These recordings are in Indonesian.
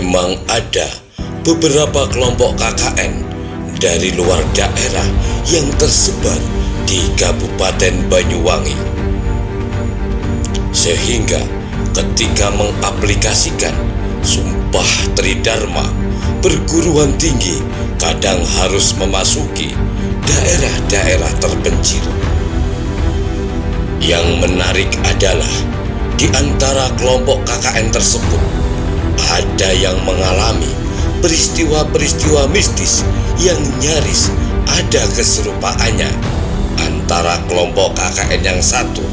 memang ada beberapa kelompok KKN dari luar daerah yang tersebar di Kabupaten Banyuwangi. Sehingga ketika mengaplikasikan Sumpah Tridharma, perguruan tinggi kadang harus memasuki daerah-daerah terpencil. Yang menarik adalah di antara kelompok KKN tersebut ada yang mengalami peristiwa-peristiwa mistis yang nyaris ada keserupaannya antara kelompok KKN yang satu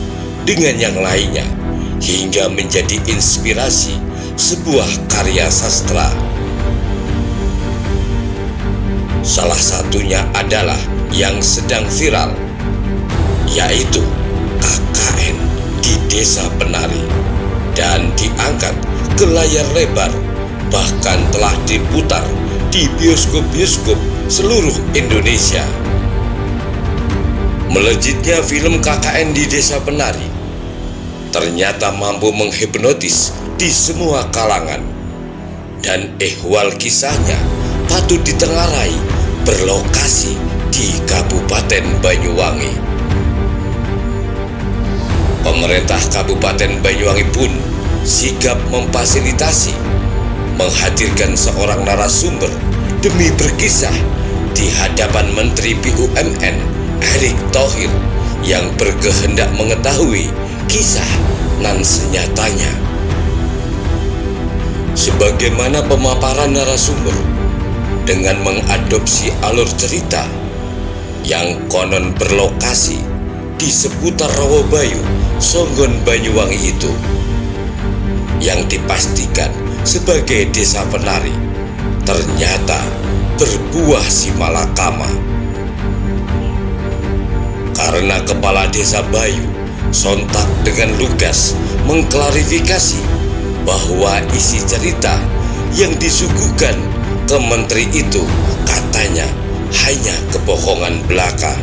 dengan yang lainnya, hingga menjadi inspirasi sebuah karya sastra. Salah satunya adalah yang sedang viral, yaitu KKN di Desa Penari, dan diangkat ke layar lebar, bahkan telah diputar di bioskop-bioskop seluruh Indonesia. Melejitnya film KKN di Desa Penari ternyata mampu menghipnotis di semua kalangan, dan ihwal kisahnya patut ditengarai berlokasi di Kabupaten Banyuwangi. Pemerintah Kabupaten Banyuwangi pun sigap memfasilitasi, menghadirkan seorang narasumber demi berkisah di hadapan Menteri BUMN Erick Thohir yang berkehendak mengetahui kisah nan senyatanya. Sebagaimana pemaparan narasumber dengan mengadopsi alur cerita yang konon berlokasi di seputar Rawabayu, Songgon, Banyuwangi itu, yang dipastikan sebagai Desa Penari, ternyata berbuah simalakama. Karena Kepala Desa Bayu sontak dengan lugas mengklarifikasi bahwa isi cerita yang disuguhkan ke menteri itu katanya hanya kebohongan belaka.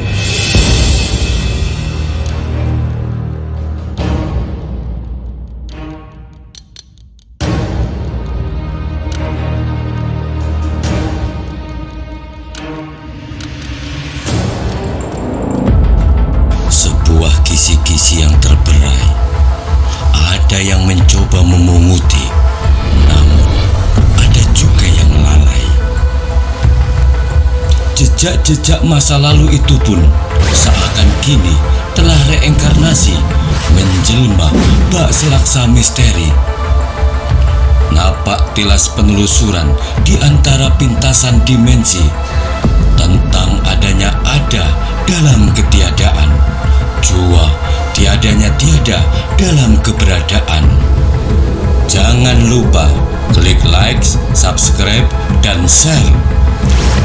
Sebuah kisi-kisi yang terberai. Ada yang mencoba memunguti, namun ada juga yang lalai. Jejak-jejak masa lalu itu pun seakan kini telah reinkarnasi menjelma bak selaksa misteri. Napak tilas penelusuran di antara pintasan dimensi tentang adanya ada dalam ketiadaan, jua tiadanya tiada dalam keberadaan. Jangan lupa klik like, subscribe, dan share.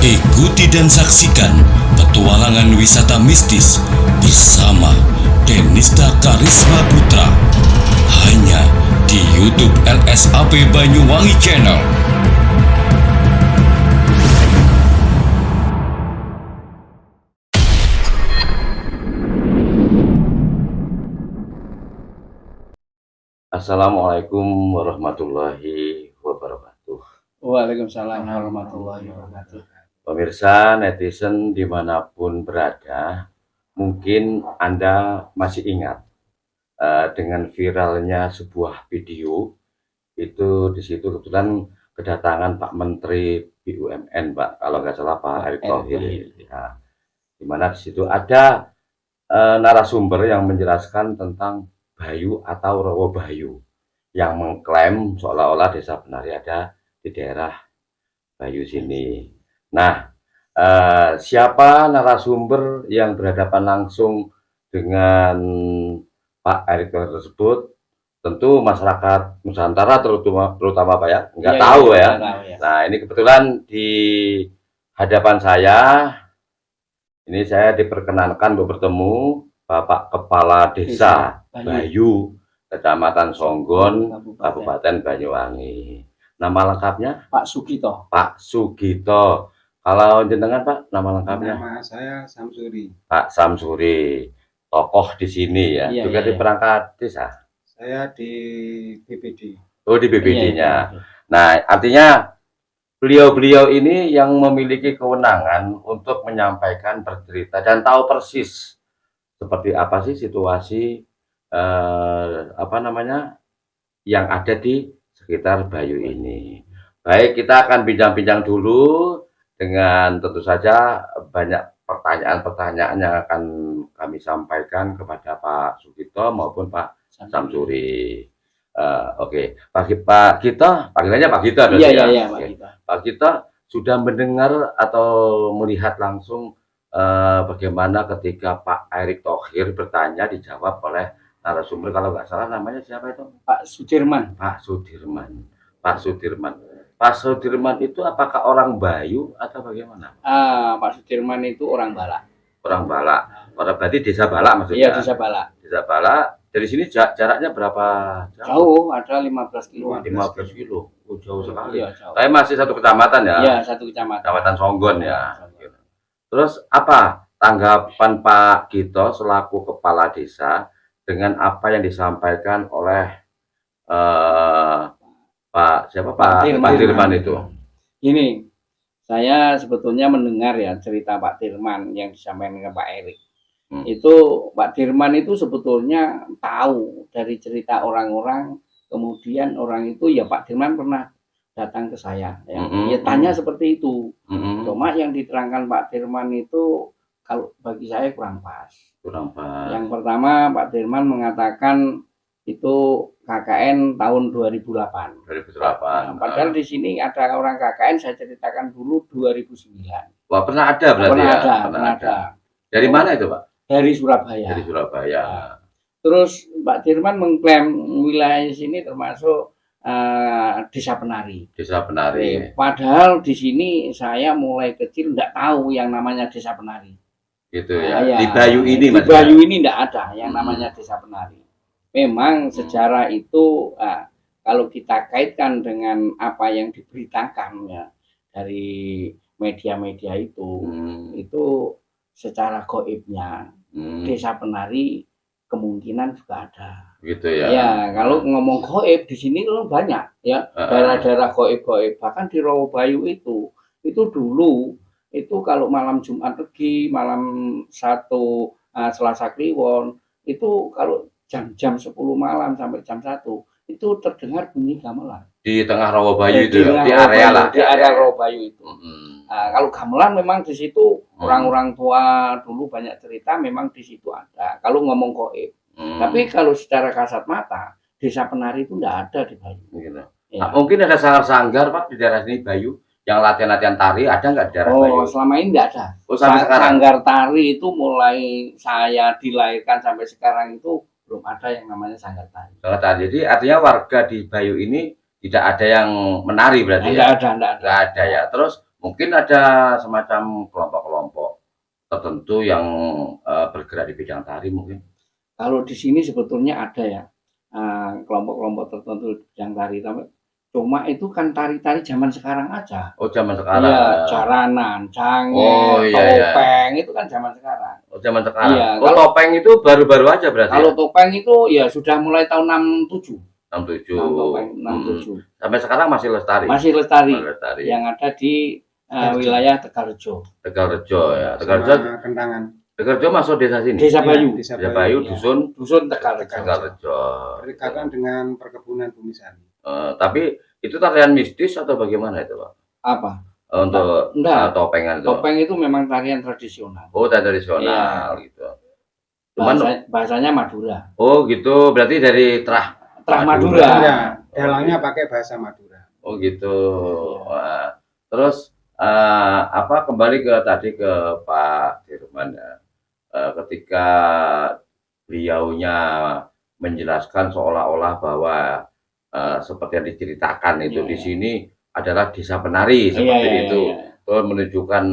Ikuti dan saksikan petualangan wisata mistis bersama Denista Karisma Putra hanya di YouTube LSAP Banyuwangi Channel. Assalamualaikum warahmatullahi wabarakatuh. Waalaikumsalam warahmatullahi wabarakatuh. Pemirsa netizen dimanapun berada, mungkin Anda masih ingat dengan viralnya sebuah video itu. Di situ kebetulan kedatangan Pak Menteri BUMN, Pak, kalau nggak salah Pak Erick Thohir. Ya, di mana di situ ada narasumber yang menjelaskan tentang Bayu atau Rawabayu, yang mengklaim seolah-olah Desa Penari ada di daerah Bayu sini. Nah, siapa narasumber yang berhadapan langsung dengan Pak Erick Thohir tersebut? Tentu masyarakat Nusantara terutama Pak ya, nggak tahu ya. Nah, ini kebetulan di hadapan saya, ini saya diperkenankan untuk bertemu Bapak Kepala Desa Bayu, Kecamatan Songgon, Kabupaten Banyuwangi. Nama lengkapnya Pak Sugito. Pak Sugito. Kalau jenengan Pak, nama lengkapnya? Nama saya Samsuri. Pak Samsuri, tokoh di sini ya, juga di perangkat desa. Saya di BPD. Oh, di BPD-nya. Nah, artinya beliau-beliau ini yang memiliki kewenangan untuk menyampaikan, bercerita, dan tahu persis seperti apa sih situasi apa namanya yang ada di sekitar Bayu ini. Baik, kita akan bincang-bincang dulu dengan tentu saja banyak pertanyaan-pertanyaan yang akan kami sampaikan kepada Pak Sugito maupun Pak Samsuri. Oke, Pak Gito, panggilannya Pak Gito Iya, ya. iya, Pak Oke. Gito. Pak Gito sudah mendengar atau melihat langsung bagaimana ketika Pak Erick Thohir bertanya dijawab oleh narasumber, kalau nggak salah namanya siapa itu? Pak Sudirman. Pak Sudirman. Pak Sudirman. Pak Sudirman itu apakah orang Bayu atau bagaimana? Pak Sudirman itu orang Balak. Orang Balak. Orang berarti desa Balak maksudnya. Iya, desa Balak. Desa Balak. Dari sini jaraknya berapa Jauh, ada 15 kilo. 15 kilo. Oh, jauh sekali. Iya, jauh. Tapi masih satu kecamatan ya? Iya, satu kecamatan. Kecamatan Songgon ya. Terus apa tanggapan Pak Gito selaku kepala desa dengan apa yang disampaikan oleh Pak Dirman itu? Ini, saya sebetulnya mendengar ya cerita Pak Dirman yang disampaikan ke Pak Erik. Itu Pak Dirman itu sebetulnya tahu dari cerita orang-orang, kemudian orang itu ya Pak Dirman pernah datang ke saya ya, ya tanya seperti itu. Cuma yang diterangkan Pak Dirman itu kalau bagi saya kurang pas. Yang pertama Pak Dirman mengatakan itu KKN tahun 2008. Nah, padahal di sini ada orang KKN, saya ceritakan dulu 2009. Wah, pernah ada berarti pernah ya? Pernah ada. Dari mana itu, Pak? Dari Surabaya. Dari Surabaya. Nah, terus Pak Dirman mengklaim wilayah sini termasuk Desa Penari. Desa Penari. Padahal di sini saya mulai kecil nggak tahu yang namanya Desa Penari. Gitu ya. Ya, di Bayu ini di Bayu ini nggak ada yang namanya Desa Penari. Memang sejarah itu kalau kita kaitkan dengan apa yang diberitakan ya dari media-media itu secara gaibnya Desa Penari kemungkinan juga ada. Gitu ya. Ya, kalau ngomong gaib di sini kan banyak ya, daerah-daerah gaib-gaib. Bahkan di Rawabayu itu dulu itu kalau malam Jumat Legi, malam Selasa Kliwon, itu kalau jam-jam 10 malam sampai jam 1 itu terdengar bunyi gamelan. Di tengah Rawabayu itu, di area lah. Di area Rawabayu itu. Nah, kalau gamelan memang di situ orang-orang tua dulu banyak cerita memang di situ ada. Kalau ngomong gaib. Tapi kalau secara kasat mata, Desa Penari itu enggak ada di Bayu. Gitu. Ya. Nah, mungkin ada sanggar-sanggar Pak di daerah sini Bayu yang latihan-latihan tari, ada nggak di daerah Bayu? Oh, selama ini enggak ada. Oh, sampai sekarang. Sanggar tari itu mulai saya dilahirkan sampai sekarang itu belum ada yang namanya sanggar tari. Sanggar tari. Jadi artinya warga di Bayu ini tidak ada yang menari berarti ya? Enggak ada ya. Terus mungkin ada semacam kelompok-kelompok tertentu yang bergerak di bidang tari mungkin. Kalau di sini sebetulnya ada ya kelompok-kelompok tertentu yang tari, cuma itu kan tari-tari zaman sekarang aja. Oh, zaman sekarang. Iya, jaranan, canggih, topeng itu kan zaman sekarang. Oh, zaman sekarang. Iya, kalau topeng itu baru-baru aja berarti. Kalau topeng itu ya sudah mulai tahun 67. 67. Sampai sekarang masih lestari. Masih lestari. Yang ada di wilayah Tegalrejo. Tegalrejo ya. Tegalrejo Kentangan. Tegalrejo masuk desa sini. Desa Bayu. Desa Bayu, ya. dusun Tegalrejo. Berdekatan dengan perkebunan Bumi Sari. Tapi itu tarian mistis atau bagaimana itu, Pak? Apa? Untuk topengan itu. Topeng itu memang tarian tradisional. Oh, tradisional ya. Gitu. Cuman bahasanya Madura. Oh, gitu. Berarti dari Trah Madura. Ya, dalangnya pakai bahasa Madura. Oh, gitu. Wah. Terus kembali ke tadi ke Pak Dirman ya. Ketika beliaunya menjelaskan seolah-olah bahwa seperti yang diceritakan itu di sini adalah Desa Penari seperti itu. Terus menunjukkan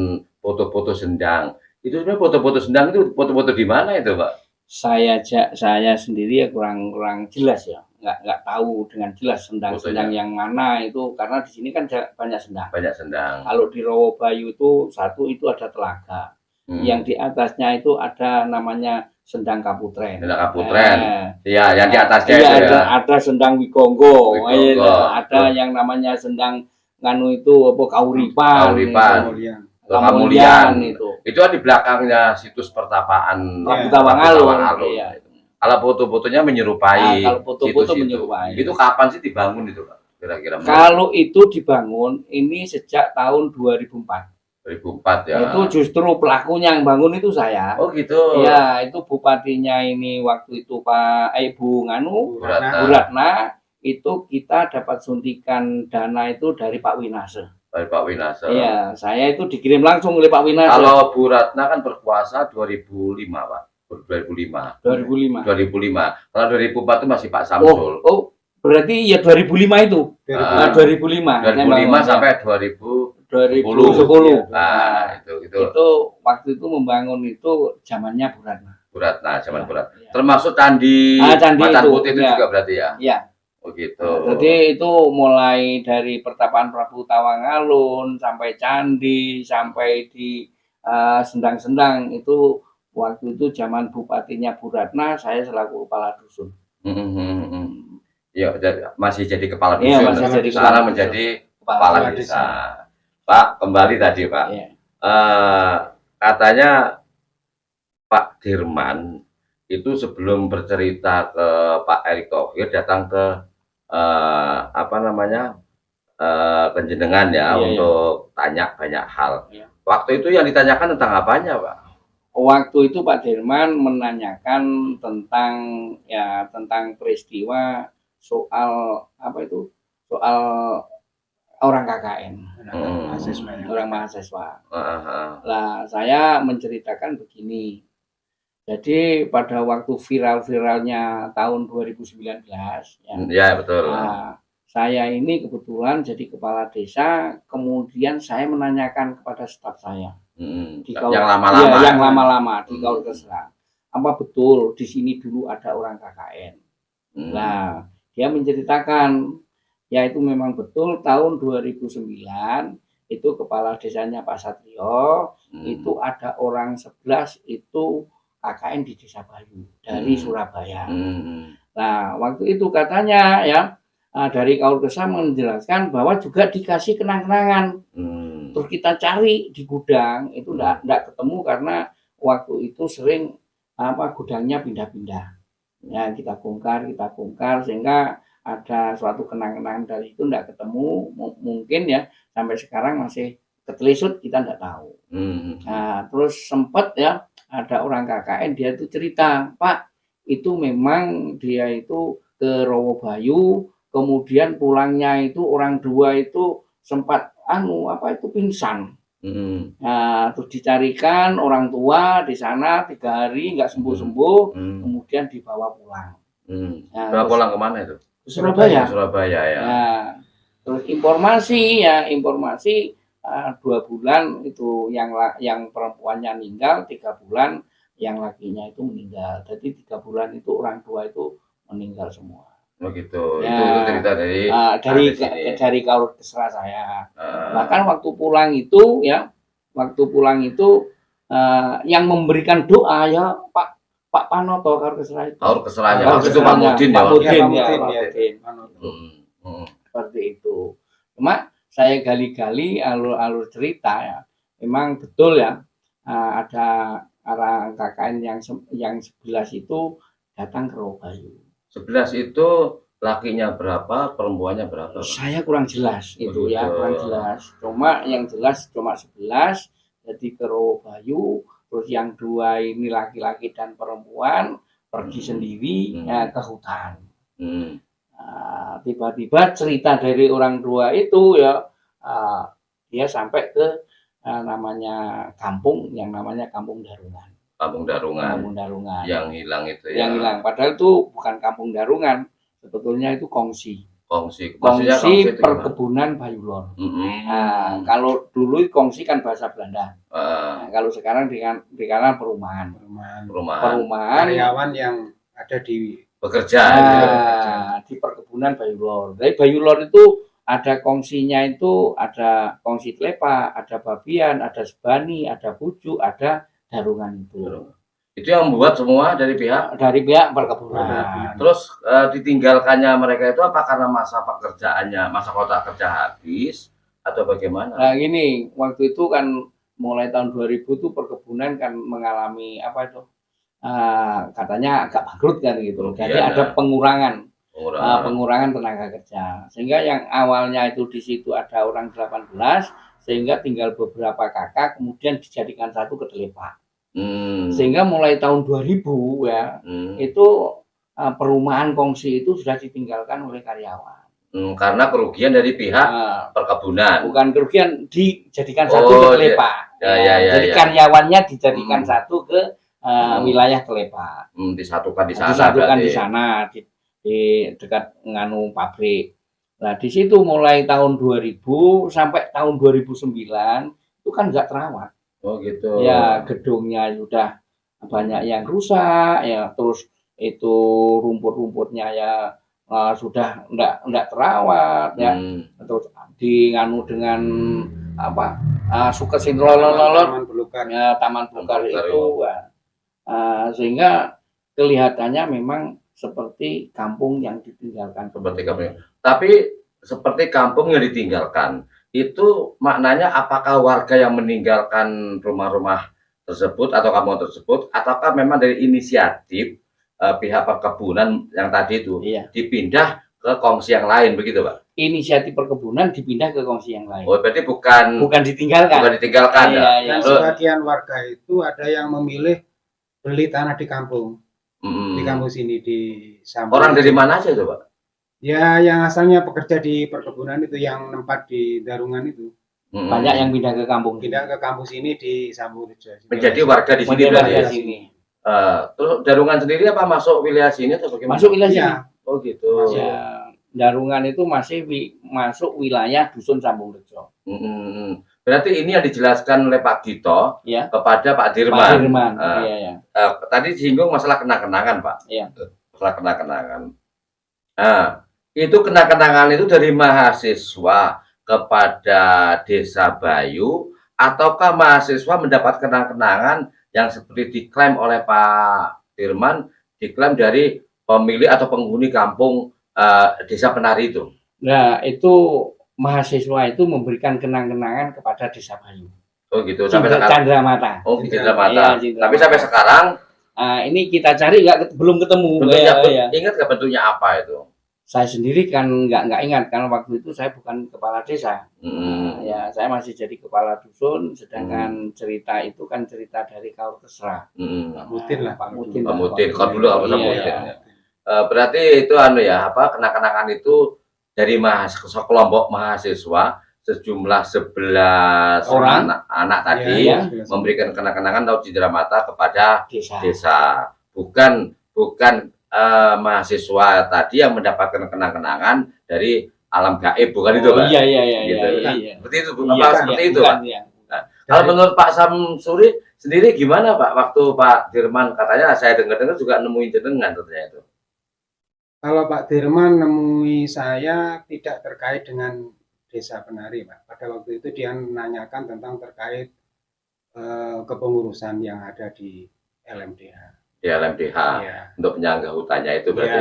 foto-foto sendang. Itu sebenarnya foto-foto sendang itu foto-foto di mana itu, Pak? Saya sendiri ya kurang jelas ya. Nggak tahu dengan jelas sendang-sendang yang mana itu, karena di sini kan banyak sendang. Banyak sendang. Kalau di Rawabayu itu satu itu ada telaga. Yang di atasnya itu ada namanya Sendang Kaputren. Sendang Kaputren. Iya, yang di Nah, atasnya iya, itu ya. ada Sendang Wigonggo, Wigonggo. ada yang namanya Sendang nganu itu apa Kauripan, Kauripan. Kemudian Kamulyan itu. Itu di belakangnya situs pertapaan Prabu Iya, Tawangalun. Tawangalun. Iya. Kalau foto-fotonya menyerupai Kalau foto-foto situs itu. menyerupai. Itu kapan sih dibangun itu, Pak? Kira-kira Kalau itu dibangun ini sejak tahun 2004. 2004 ya. Itu justru pelakunya yang bangun itu saya. Oh gitu. Iya, itu bupatinya ini waktu itu Pak Ibu Nganu Bu Ratna. Bu Ratna, itu kita dapat suntikan dana itu dari Pak Winase. Dari Pak Winase. Iya, saya itu dikirim langsung oleh Pak Winase. Kalau Bu Ratna kan berkuasa 2005, Pak. 2005. 2005. 2005. Kalau 2004 itu masih Pak Samsul. Oh, berarti ya 2005 itu. 2005. 2005 sampai 2010. Nah, itu. Itu waktu itu membangun itu zamannya Bu Ratna. Bu Ratna, zaman Bu Ratna. Ya. Termasuk candi, Candi Macan itu, Putih itu ya. juga berarti ya? Iya. Oh gitu. Jadi itu mulai dari pertapaan Prabu Tawangalun sampai candi sampai di Sendang-Sendang itu waktu itu zaman bupatinya Bu Ratna, saya selaku kepala dusun. Ya, masih jadi kepala Iya, dusun. masih jadi Sekarang kepala menjadi Kepala kepala desa. desa. Pak, kembali tadi Pak. Iya. Katanya Pak Dirman itu sebelum bercerita ke Pak Erick Thohir datang ke penjenengan ya, Iya, untuk tanya banyak hal. Iya. Waktu itu yang ditanyakan tentang apanya, Pak? Waktu itu Pak Dirman menanyakan tentang peristiwa soal soal orang KKN, mahasiswa ya. orang mahasiswa. Heeh. Lah, saya menceritakan begini. Jadi pada waktu viral-viralnya tahun 2019 ya. Ya, betul. Nah, saya ini kebetulan jadi kepala desa, kemudian saya menanyakan kepada staf saya di Yang lama-lama. Iya, yang lama-lama di Kaur Kesra. Apa betul di sini dulu ada orang KKN? Nah, dia menceritakan ya itu memang betul tahun 2009 itu kepala desanya Pak Satrio itu ada orang 11 itu KKN di Desa Bayu dari Surabaya. Nah, waktu itu katanya ya dari Kaur Kesra menjelaskan bahwa juga dikasih kenang-kenangan. Terus kita cari di gudang itu enggak ketemu karena waktu itu sering gudangnya pindah-pindah. Ya, kita bongkar sehingga ada suatu kenang-kenangan dari itu enggak ketemu, mungkin ya sampai sekarang masih ketelisut, kita enggak tahu. Nah, terus sempat ya ada orang KKN, dia itu cerita, Pak, itu memang dia itu ke Rowobayu, kemudian pulangnya itu orang dua itu sempat pingsan. Nah, terus dicarikan orang tua di sana 3 hari nggak sembuh-sembuh, kemudian dibawa pulang. Nah, bawa pulang kemana itu? Ke Surabaya. Surabaya ya. Nah, terus informasi 2 bulan itu yang perempuannya meninggal, 3 bulan yang lakinya itu meninggal. Jadi 3 bulan itu orang tua itu meninggal semua. Oh gitu. Ya, itu cerita dari Kaur Kesra saya. Bahkan waktu pulang itu yang memberikan doa ya Pak Panoto Kaur Kesra itu. Kaur Kesranya. Waktu itu Pak Mudin ya. Pak Mudin. Seperti itu. Cuma saya gali-gali alur cerita ya. Memang betul ya, ada orang KKN yang 11 itu datang ke Rowobayu. 11 itu lakinya berapa, perempuannya berapa? Saya kurang jelas itu ya, Begitu. kurang jelas. Cuma yang jelas cuma 11, jadi ke Rowobayu, terus yang 2 ini laki-laki dan perempuan pergi sendiri ke hutan. Nah, tiba-tiba cerita dari orang 2 itu ya, dia sampai ke namanya kampung yang namanya Kampung Darungan. Kampung Darungan. Kampung Darungan. Yang hilang itu ya. Yang hilang. Padahal itu bukan Kampung Darungan. Sebetulnya itu kongsi. Kongsi Kongsi perkebunan Bayulor. Nah, kalau dulu kongsi kan bahasa Belanda. Nah, kalau sekarang dikatakan perumahan. Karyawan yang ada di bekerja. Di perkebunan Bayulor. Dari Bayulor itu ada kongsinya itu ada kongsi Klepa, ada Babian, ada Sebani, ada Bujuk, ada Darungan itu. Itu yang membuat semua dari pihak perkebunan. Terus ditinggalkannya mereka itu apa karena masa pekerjaannya, masa kontrak kerja habis atau bagaimana? Nah gini, waktu itu kan mulai tahun 2000 tuh perkebunan kan mengalami apa itu? Katanya agak bangkrut kan gitu. Jadi ada pengurangan tenaga kerja. Sehingga yang awalnya itu di situ ada orang 18, sehingga tinggal beberapa kakak kemudian dijadikan satu kedelepak. Sehingga mulai tahun 2000 ya, itu perumahan kongsi itu sudah ditinggalkan oleh karyawan. Karena kerugian dari pihak perkebunan. Bukan kerugian, dijadikan satu ke Telepa. Jadi karyawannya dijadikan satu ke wilayah Telepa. Disatukan di sana. Disatukan di sana di dekat nganu pabrik. Nah di situ mulai tahun 2000 sampai tahun 2009 itu kan nggak terawat. Oh gitu. Ya gedungnya sudah banyak yang rusak ya, terus itu rumput-rumputnya ya sudah enggak terawat ya. Terus nganu dengan apa suka sinlololol taman belukar itu sehingga kelihatannya memang seperti kampung yang ditinggalkan. Seperti kampung. Tapi seperti kampung yang ditinggalkan. Itu maknanya apakah warga yang meninggalkan rumah-rumah tersebut atau kampung tersebut, ataukah memang dari inisiatif pihak perkebunan yang tadi itu dipindah ke kongsi yang lain begitu Pak? Inisiatif perkebunan dipindah ke kongsi yang lain. Oh berarti bukan ditinggalkan. Bukan ditinggalkan ya. Dan sebagian warga itu ada yang memilih beli tanah di kampung, di kampung sini di Sambung. Orang dari mana aja itu Pak? Ya, yang asalnya bekerja di perkebunan itu, yang tempat di Darungan itu. Banyak yang pindah ke kampung. Pindah ke kampus ini di Sambung. Menjadi warga di sini sini. Terus Darungan sendiri apa masuk wilayah sini atau bagaimana? Masuk wilayah sini. Oh gitu. Ya, Darungan itu masih masuk wilayah dusun Sambung Rejo. Berarti ini yang dijelaskan oleh Pak Dito kepada Pak Dirman. Pak Dirman. Tadi disinggung masalah kenang-kenangan Pak. Iya. Masalah kenang-kenangan. Itu kenang-kenangan itu dari mahasiswa kepada Desa Bayu, ataukah mahasiswa mendapat kenang-kenangan yang seperti diklaim oleh Pak Dirman, diklaim dari pemilik atau penghuni kampung Desa Penari itu? Nah, itu mahasiswa itu memberikan kenang-kenangan kepada Desa Bayu. Oh gitu, sampai sekarang. Candramata. Oh, Candramata. Tapi sampai sekarang ini kita cari belum ketemu. Ingat nggak bentuknya apa itu? Saya sendiri kan nggak ingat karena waktu itu saya bukan kepala desa. Ya saya masih jadi kepala dusun, sedangkan cerita itu kan cerita dari Kaur Kesra. Pak Mutin lah. Pak Mutin. Kalau dulu apa sama Mutin. Berarti itu kenang-kenangan itu dari kelompok mahasiswa sejumlah 11 orang anak tadi memberikan kenang-kenangan atau Candramata kepada desa. Bukan mahasiswa tadi yang mendapatkan kenang-kenangan dari alam gaib, bukan itu Pak? Iya. Seperti itu, seperti itu Pak. Kalau menurut Pak Samsuri sendiri gimana Pak? Waktu Pak Dirman katanya saya dengar-dengar juga nemuin jenengan katanya itu. Kalau Pak Dirman nemui saya tidak terkait dengan Desa Penari Pak. Pada waktu itu dia menanyakan tentang terkait kepengurusan yang ada di LMDH. Di LMDH untuk penyangga hutannya itu berarti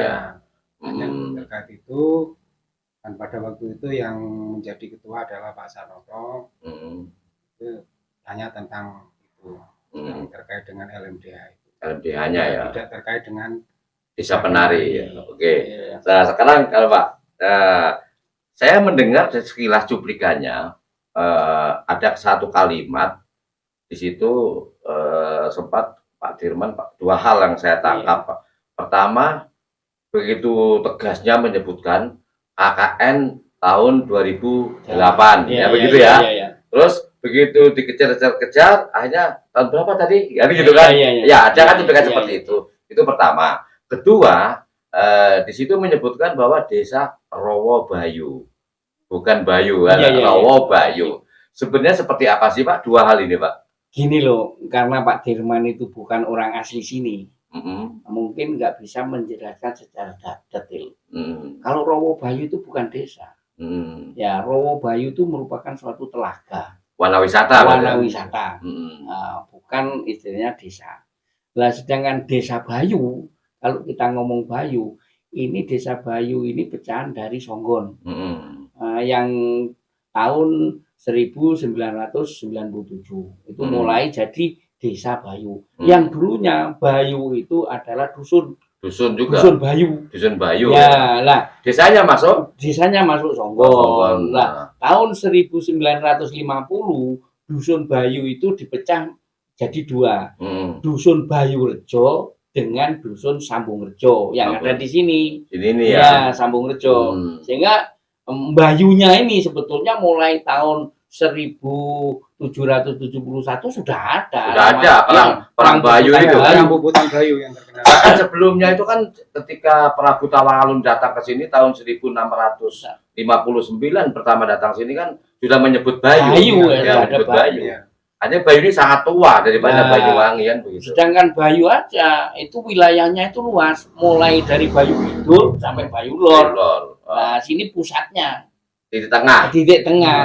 terkait itu, dan pada waktu itu yang menjadi ketua adalah Pak Sanoto. Itu tanya tentang itu yang terkait dengan LMDH itu. LMDH-nya ya. Tidak terkait dengan Desa Penari. Oke. Nah sekarang kalau Pak, saya mendengar dari sekilas cuplikannya ada satu kalimat di situ sempat Pak Dirman, dua hal yang saya tangkap Pak. Pertama, begitu tegasnya menyebutkan KKN tahun 2008 begitu ya. Terus begitu dikejar-kejar akhirnya tahun berapa tadi? Gitu kan? Ya, ada kan cuplikan seperti itu. Itu pertama. Kedua, di situ menyebutkan bahwa Desa Rowo Bayu. Bukan Bayu kan, Rowo Bayu. Sebenarnya seperti apa sih Pak dua hal ini Pak? Gini loh, karena Pak Dirman itu bukan orang asli sini, mungkin nggak bisa menjelaskan secara detail. Kalau Rowo Bayu itu bukan desa, ya Rowo Bayu itu merupakan suatu telaga, warna wisata, bukan istilahnya desa. Lah sedangkan Desa Bayu, kalau kita ngomong Bayu, ini Desa Bayu ini pecahan dari Songgon. Yang tahun 1997 itu mulai jadi Desa Bayu. Yang dulunya Bayu itu adalah dusun juga. Dusun Bayu. Ya, lah desanya masuk Songgon. Lah tahun 1950 dusun Bayu itu dipecah jadi 2. Dusun Bayu Rejo dengan dusun Sambung Rejo yang ada di sini. Ini ya, Sambung Rejo. Sehingga Bayunya ini sebetulnya mulai tahun 1771 sudah ada. Perang Bayu itu. Perang Puputan Bayu yang terkenal. Sebelumnya itu kan ketika Prabu Tawangalun datang ke sini tahun 1659 pertama datang sini kan sudah menyebut Bayu. Menyebut Bayu. Hanya Bayu ini sangat tua daripada Banyuwangi kan begitu. Sedangkan Bayu aja itu wilayahnya itu luas, mulai dari Bayu Kidul sampai Bayu Lor. Nah, sini pusatnya titik tengah.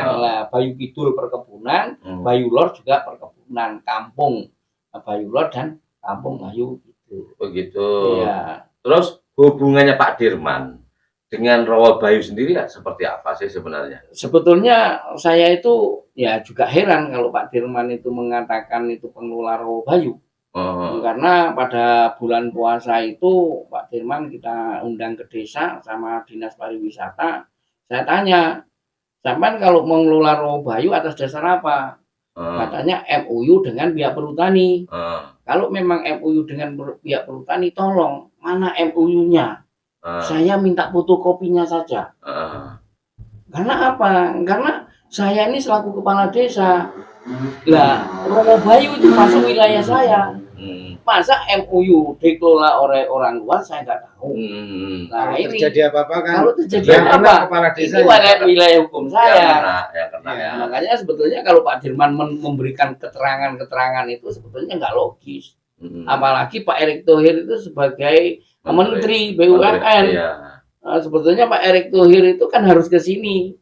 Nah, Bayu Kidul perkebunan, Bayu Lor juga perkebunan, kampung Bayu Lor dan kampung Bayu Kidul. Begitu. Iya. Terus hubungannya Pak Dirman dengan Rawa Bayu sendiri seperti apa sih sebenarnya? Sebetulnya saya itu ya juga heran kalau Pak Dirman itu mengatakan itu pengelola Rawa Bayu. Karena pada bulan puasa itu Pak Dirman kita undang ke desa sama Dinas Pariwisata. Saya tanya, sampean kalau mengelola Rawa Bayu atas dasar apa? Katanya MOU dengan pihak perhutani. Kalau memang MOU dengan pihak perhutani, tolong mana MOU-nya? Saya minta fotokopinya saja. Karena apa? Karena saya ini selaku kepala desa. Lah, Rawa Bayu itu masuk wilayah saya. Masa MOU dikelola oleh orang luar saya nggak tahu. Nah, ini terjadi apa-apa kan? Kalau terjadi apa? Kepala desa itu wilayah hukum saya. Ya. Makanya sebetulnya kalau Pak Dirman memberikan keterangan-keterangan itu sebetulnya nggak logis. Apalagi Pak Erick Thohir itu sebagai Menteri BUMN. Sebetulnya Pak Erick Thohir itu kan harus ke sini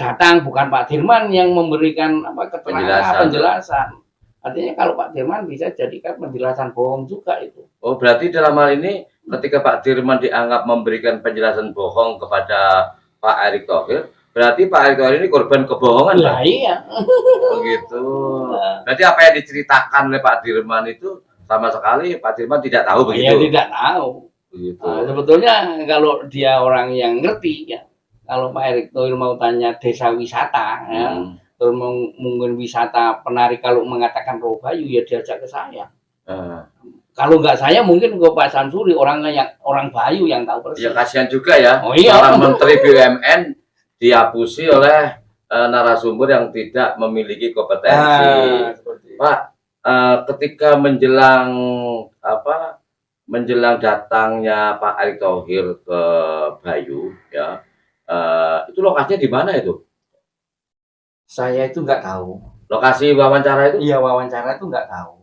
datang, bukan Pak Dirman yang memberikan keterangan penjelasan. Artinya kalau Pak Dirman bisa jadikan penjelasan bohong juga itu. Oh, berarti dalam hal ini ketika Pak Dirman dianggap memberikan penjelasan bohong kepada Pak Erick Thohir, berarti Pak Erick Thohir ini korban kebohongan. Lah iya. Begitu. Berarti apa yang diceritakan oleh Pak Dirman itu sama sekali Pak Dirman tidak tahu begitu. Iya, tidak tahu. Begitu. Sebetulnya kalau dia orang yang ngerti ya, kalau Pak Erick Thohir mau tanya desa wisata ya, terus mungkin wisata penari, kalau mengatakan Rawa Bayu ya diajak ke saya. Kalau nggak saya mungkin ke Pak Samsuri, orang Bayu yang tahu persis. Ya kasihan juga ya. Oh, iya. Orang Menteri BUMN dihapusi oleh narasumber yang tidak memiliki kompetensi. Pak, ketika menjelang datangnya Pak Erick Thohir ke Bayu ya, itu lokasinya di mana itu? Saya itu nggak tahu. Lokasi wawancara itu? Iya, wawancara itu nggak tahu.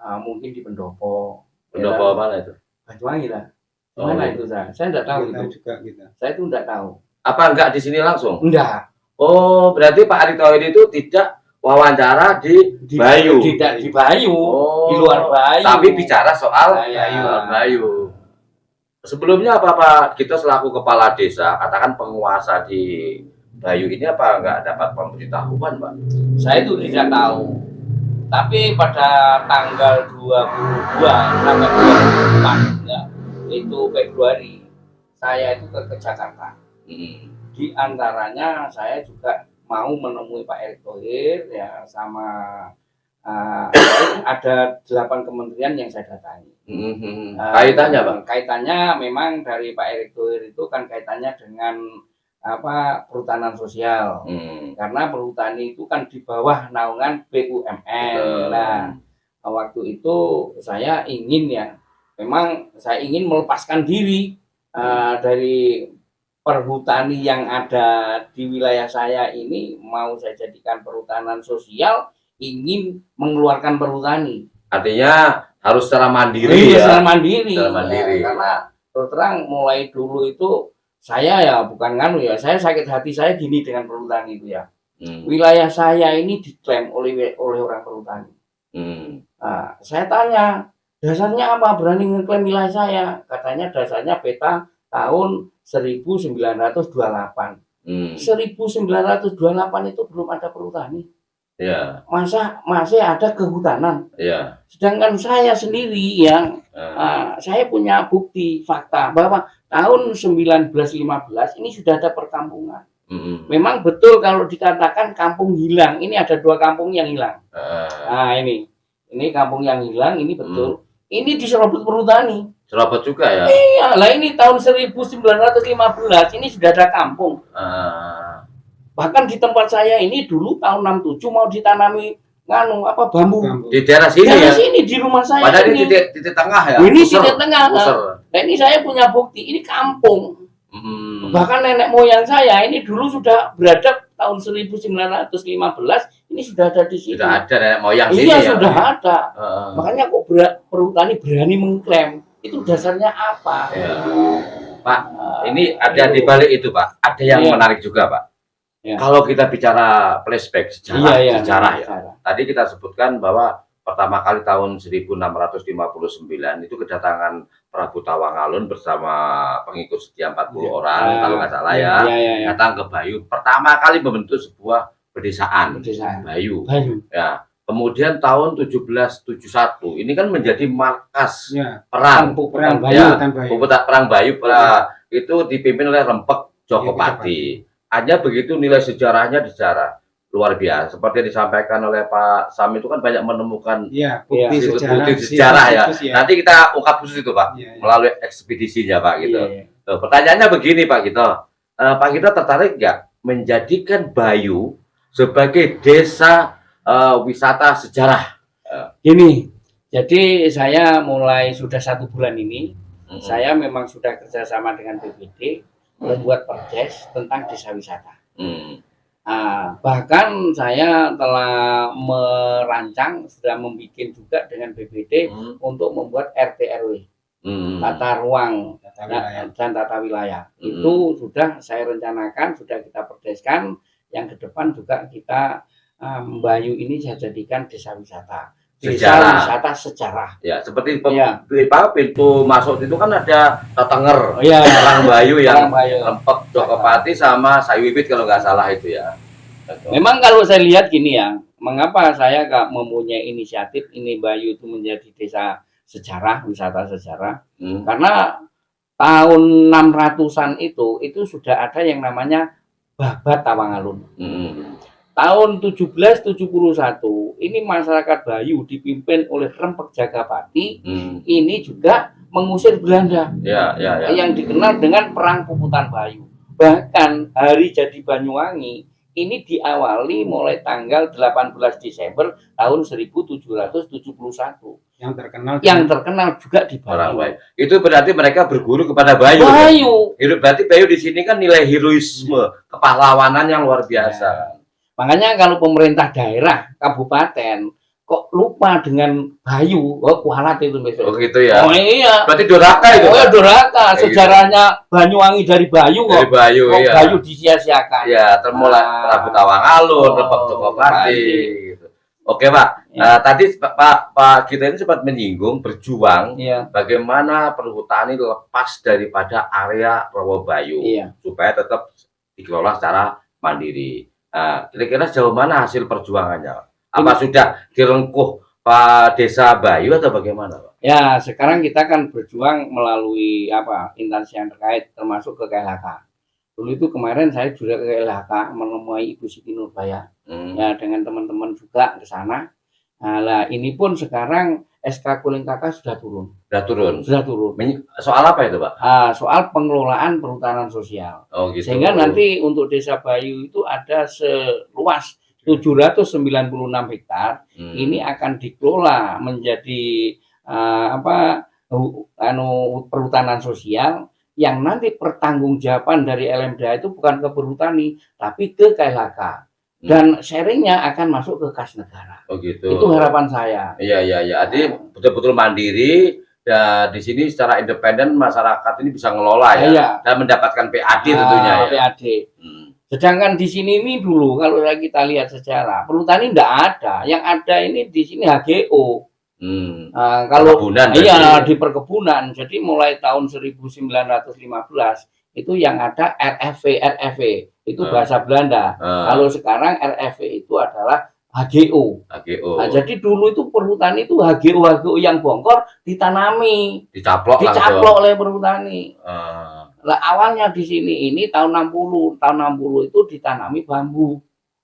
Mungkin di Pendopo. Pendopo ya, mana itu? Banyuwangi lah. Mana itu saya? Saya nggak tahu itu. Juga, gitu. Saya itu nggak tahu. Apa enggak di sini langsung? Enggak. Oh, berarti Pak Erick Thohir itu tidak wawancara di Bayu. Tidak di Bayu, di luar Bayu. Tapi bicara soal Bayu. Sebelumnya apa Pak, kita selaku kepala desa, katakan penguasa di Bayu ini apa enggak dapat pemberitahuan, Pak? Saya itu tidak tahu. Tapi pada tanggal 22 sampai 24 ya, itu Februari, saya itu ke Jakarta. Di antaranya saya juga mau menemui Pak Erick Thohir ya, sama ada 8 kementerian yang saya datangi. Kaitannya, Pak? Kaitannya memang dari Pak Erick Thohir itu kan kaitannya dengan perhutanan sosial. Karena perhutani itu kan di bawah naungan BUMN. Nah, waktu itu saya ingin saya ingin melepaskan diri dari perhutani yang ada di wilayah saya ini, mau saya jadikan perhutanan sosial, ingin mengeluarkan perhutani. Artinya harus secara mandiri ya. Secara mandiri. Ya, karena terus terang mulai dulu itu saya ya bukan saya sakit hati saya gini dengan perhutani itu ya. Wilayah saya ini diklaim oleh orang perhutani. Nah, saya tanya, Dasarnya apa? Berani ngeklaim wilayah saya. Katanya dasarnya peta tahun 1928. 1928 itu belum ada perhutani. Ya. Masa masih ada kehutanan. Ya. Sedangkan saya sendiri yang saya punya bukti fakta bahwa tahun 1915 ini sudah ada perkampungan. Memang betul kalau dikatakan kampung hilang. Ini ada 2 kampung yang hilang. Nah ini kampung yang hilang, ini betul. Ini diserobot perhutani. Serobot juga ya? Iya, lah ini tahun 1915 ini sudah ada kampung. Bahkan di tempat saya ini dulu tahun 67 mau ditanami bambu. Di daerah sini ya? Sini di rumah saya. Padahal ini titik tengah ya? Ini titik tengah. Nah ini saya punya bukti, ini kampung. Bahkan nenek moyang saya ini dulu sudah beradab tahun 1915, ini sudah ada di sini. Sudah ada nenek moyang sini ya? Iya, sudah ada. Makanya kok perhutani berani mengklaim. Itu dasarnya apa? Ya. Pak, ini ada di balik itu, Pak. Ada yang menarik juga, Pak. Ya. Kalau kita bicara flashback sejarah ya. Tadi kita sebutkan bahwa pertama kali tahun 1659 itu kedatangan Prabu Tawangalun bersama pengikut setia 40 orang kalau nggak salah datang ke Bayu. Pertama kali membentuk sebuah pedesaan. Bayu. Ya. Kemudian tahun 1771 ini kan menjadi markas perang Bayu itu dipimpin oleh Rempek Jokopati. Hanya begitu nilai sejarahnya luar biasa. Seperti yang disampaikan oleh Pak Sam itu kan banyak menemukan bukti sejarah ya. Nanti kita ungkap khusus itu Pak melalui ekspedisinya Pak gitu. Pertanyaannya begini Pak Gito. Pak Gito tertarik nggak menjadikan Bayu sebagai desa wisata sejarah? Gini, jadi saya mulai sudah 1 bulan ini, saya memang sudah kerjasama dengan BPD membuat perdes tentang desa wisata. Bahkan saya telah merancang, sudah membuat juga dengan BPD untuk membuat RT RW, tata ruang dan tata wilayah. Itu sudah saya rencanakan, sudah kita perdeskan. Yang ke depan juga kita Bayu ini saya jadikan desa wisata. Wisata sejarah. Ya, seperti pintu masuk itu kan ada Tetenger, Perang Bayu yang Rempek Jokopati sama Saywiwit kalau nggak salah itu ya. Memang kalau saya lihat gini ya, mengapa saya nggak mempunyai inisiatif ini Bayu itu menjadi desa sejarah, wisata sejarah? Karena tahun 600-an itu sudah ada yang namanya Babat Tawangalun. Tahun 1771 ini masyarakat Bayu dipimpin oleh Rempek Jagapati ini juga mengusir Belanda yang dikenal dengan Perang Puputan Bayu. Bahkan hari jadi Banyuwangi ini diawali mulai tanggal 18 Desember tahun 1771 yang terkenal juga di Bayu. Itu berarti mereka berguru kepada Bayu. Berarti Bayu di sini kan nilai heroisme, kepahlawanan yang luar biasa. Makanya kalau pemerintah daerah, kabupaten, kok lupa dengan Bayu, kualat itu besok. Oh gitu ya? Oh iya. Berarti durhaka itu? Oh durhaka, sejarahnya Banyuwangi dari Bayu kok. Bayu disia-siakan. Ya, termulai Prabu Tawangalun, Rempek Jokopati. Oke Pak, tadi Pak kita ini sempat menyinggung berjuang bagaimana perhutani lepas daripada area Rawa Bayu supaya tetap dikelola secara mandiri. Kira-kira sejauh mana hasil perjuangannya? Apa sudah direngkuh Pak Desa Bayu atau bagaimana Pak? Ya sekarang kita kan berjuang melalui instansi yang terkait termasuk ke KLHK. Dulu itu kemarin saya juga ke KLHK menemui Ibu Siti Nurbaya ya dengan teman-teman juga ke sana. Nah ini pun sekarang SK Kuling KK sudah turun. Sudah turun. Soal apa itu Pak? Soal pengelolaan perhutanan sosial. Oh, gitu. Sehingga nanti untuk Desa Bayu itu ada seluas 796 hektar. Ini akan dikelola menjadi perhutanan sosial yang nanti pertanggungjawaban dari LMDA itu bukan ke perhutani tapi ke KLHK. Dan sharingnya akan masuk ke kas negara. Oh gitu. Itu harapan saya. Iya. Jadi betul-betul mandiri dan di sini secara independen masyarakat ini bisa ngelola dan mendapatkan PAD tentunya ya. PAD. Sedangkan di sini ini dulu kalau kita lihat sejarah perhutani tidak ada. Yang ada ini di sini HGO. Kalau Perkebunan iya berarti. di perkebunan, jadi mulai tahun 1915 itu yang ada RFV itu bahasa Belanda. Kalau sekarang RFV itu adalah HGO. HGO. Nah, jadi dulu itu perhutani itu HGO yang bongkor ditanami, Dicaplok oleh perhutani. Lah awalnya di sini ini tahun 60 itu ditanami bambu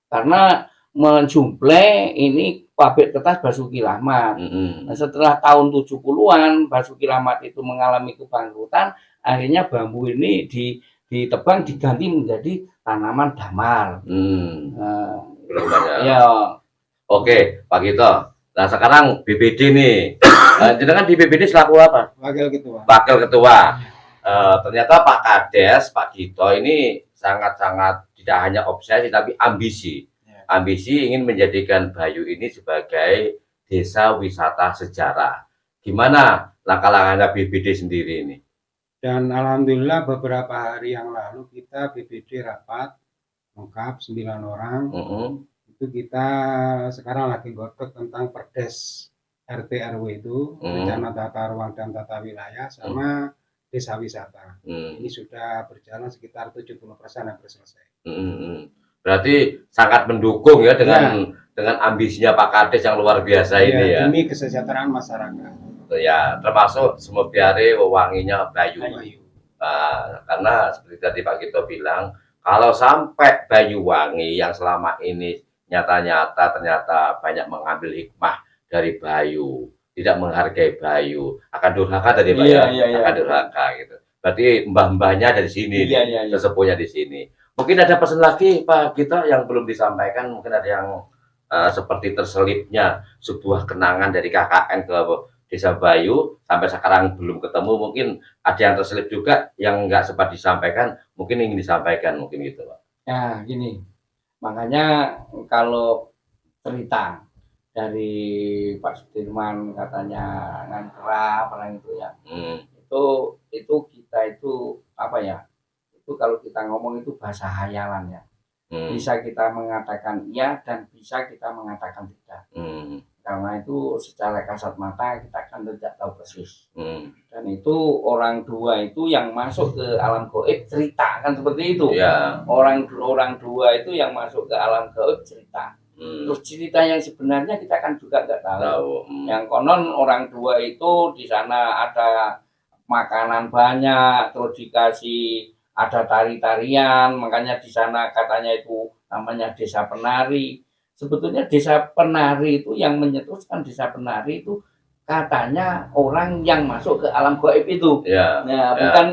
karena mensuplai ini pabrik kertas Basuki Rahmat. Nah, setelah tahun 70-an Basuki Rahmat itu mengalami kebangkrutan, akhirnya bambu ini ditebang diganti menjadi tanaman damar. Ya. Oke, Pak Gito. Nah, sekarang BPD nih. Jenengan di BPD selaku apa? Wakil ketua. Wakil ketua. Ternyata Pak Kades, Pak Gito ini sangat-sangat tidak hanya obsesi tapi ambisi. Ambisi ingin menjadikan Bayu ini sebagai desa wisata sejarah. Gimana langkah-langkahnya BPD sendiri ini? Dan alhamdulillah beberapa hari yang lalu kita BPD rapat lengkap 9 orang. Itu kita sekarang lagi godok tentang Perdes RT RW itu, rencana tata ruang dan tata wilayah sama desa wisata. Ini sudah berjalan sekitar 70% hampir selesai. Berarti sangat mendukung ya dengan ambisinya Pak Kades yang luar biasa ini ya. Demi kesejahteraan masyarakat. Ya, termasuk Semobiare wewanginya Bayu. Karena seperti tadi Pak Gito bilang, kalau sampai Banyuwangi yang selama ini nyata-nyata ternyata banyak mengambil hikmah dari Bayu, tidak menghargai Bayu, akan durhaka tadi Pak akan durhaka gitu. Berarti mbah-mbahnya dari sini, sesepuhnya di sini. Mungkin ada pesan lagi Pak Gito yang belum disampaikan, mungkin ada yang seperti terselipnya sebuah kenangan dari KKN ke Desa Bayu sampai sekarang belum ketemu, mungkin ada yang terselip juga yang nggak sempat disampaikan, mungkin ingin disampaikan mungkin gitu Pak. Ya gini, makanya kalau cerita dari Pak Sudirman katanya ngangkra orang itu ya, itu kita itu apa ya? Itu kalau kita ngomong itu bahasa hayalan ya. Bisa kita mengatakan iya dan bisa kita mengatakan tidak. Karena itu secara kasat mata kita kan tidak tahu persis. Dan itu orang dua itu yang masuk ke alam gaib cerita kan seperti itu. Orang dua itu yang masuk ke alam gaib cerita. Terus cerita yang sebenarnya kita kan juga nggak tahu. Yang konon orang dua itu di sana ada makanan banyak, terus dikasih ada tari-tarian, makanya di sana katanya itu namanya desa penari. Sebetulnya desa penari itu yang menyetuskan desa penari itu katanya orang yang masuk ke alam gaib itu.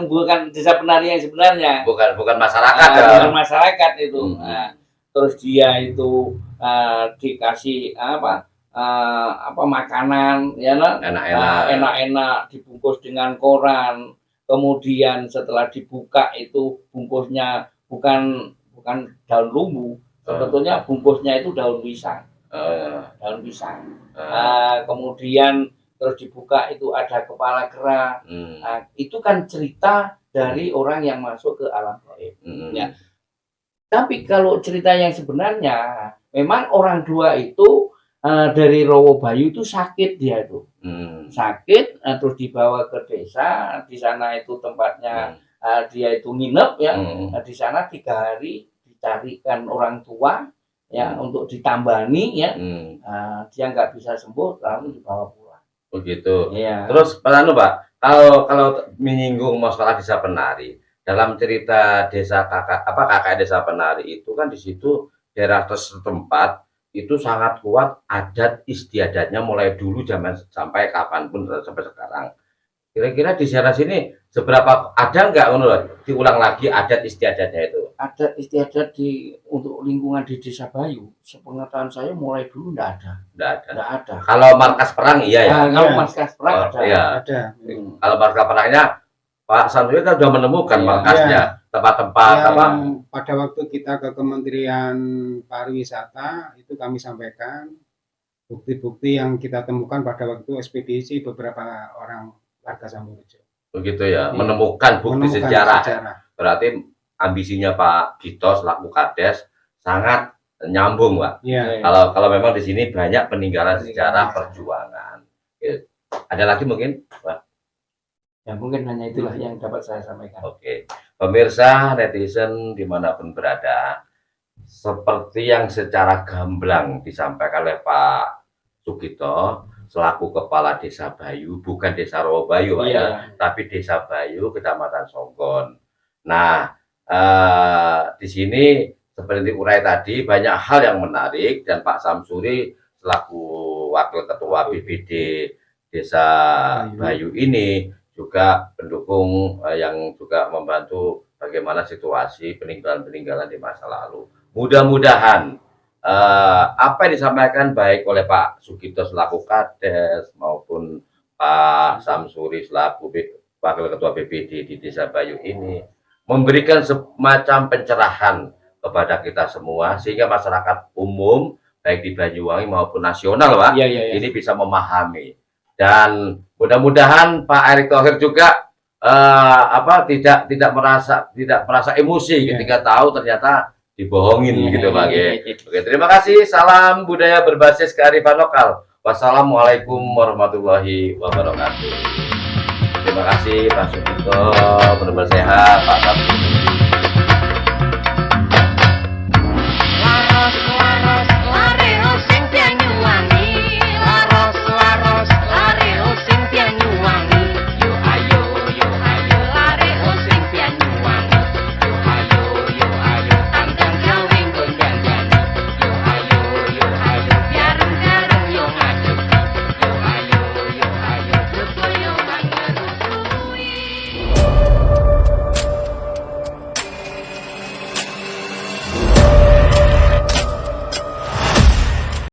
Bukan desa penari yang sebenarnya. Bukan masyarakat. Bukan masyarakat itu. Terus dia itu dikasih makanan ya enak-enak dibungkus dengan koran. Kemudian setelah dibuka itu bungkusnya bukan daun lumbu, sebetulnya bungkusnya itu daun pisang. Kemudian terus dibuka itu ada kepala kera. Itu kan cerita dari orang yang masuk ke alam gaib. Ya. Tapi kalau cerita yang sebenarnya, memang orang dua itu dari Rowo Bayu itu sakit dia itu. Sakit, terus dibawa ke desa, di sana itu tempatnya dia itu nginep ya. Di sana 3 hari dicarikan orang tua ya untuk ditambani ya. Dia nggak bisa sembuh, lalu dibawa pulang. Begitu. Terus Pak, kalau menyinggung masalah desa penari, dalam cerita desa kakak desa penari itu kan di situ daerah setempat itu sangat kuat adat istiadatnya mulai dulu zaman sampai kapanpun sampai sekarang. Kira-kira di daerah sini seberapa ada nggak diulang lagi adat istiadatnya itu? Adat istiadat untuk lingkungan di Desa Bayu, sepengetahuan saya mulai dulu nggak ada. Kalau markas perang iya ya. Kalau markas perang ada. Kalau markas perangnya Pak Santoyo kan sudah menemukan markasnya, tempat-tempat pada waktu kita ke Kementerian Pariwisata itu kami sampaikan bukti-bukti yang kita temukan pada waktu ekspedisi beberapa orang warga Samborejo. Begitu ya, menemukan bukti sejarah. Berarti ambisinya Pak Gito selaku Kades sangat nyambung, Pak. Kalau memang di sini banyak peninggalan sejarah perjuangan. Ada lagi mungkin, Pak? Ya mungkin hanya itulah yang dapat saya sampaikan. Oke, pemirsa netizen dimanapun berada, seperti yang secara gamblang disampaikan oleh Pak Sugito selaku Kepala Desa Bayu, bukan Desa Rawabayu, Pak, ya, tapi Desa Bayu, Kecamatan Songgon. Nah, di sini seperti urai tadi banyak hal yang menarik, dan Pak Samsuri selaku Wakil Ketua BPD Desa Bayu ini juga pendukung yang juga membantu bagaimana situasi peninggalan-peninggalan di masa lalu. Mudah-mudahan apa yang disampaikan baik oleh Pak Sugito selaku Kades maupun Pak Samsuri selaku Wakil Ketua BPD di Desa Bayu ini memberikan semacam pencerahan kepada kita semua, sehingga masyarakat umum baik di Banyuwangi maupun nasional, Pak, ini bisa memahami. Dan mudah-mudahan Pak Erick Thohir juga tidak merasa emosi ketika tahu ternyata dibohongin gitu, Pak. Oke, terima kasih. Salam budaya berbasis kearifan lokal. Wassalamualaikum warahmatullahi wabarakatuh. Terima kasih Pak Sugito, benar-benar sehat, Pak Samsuri.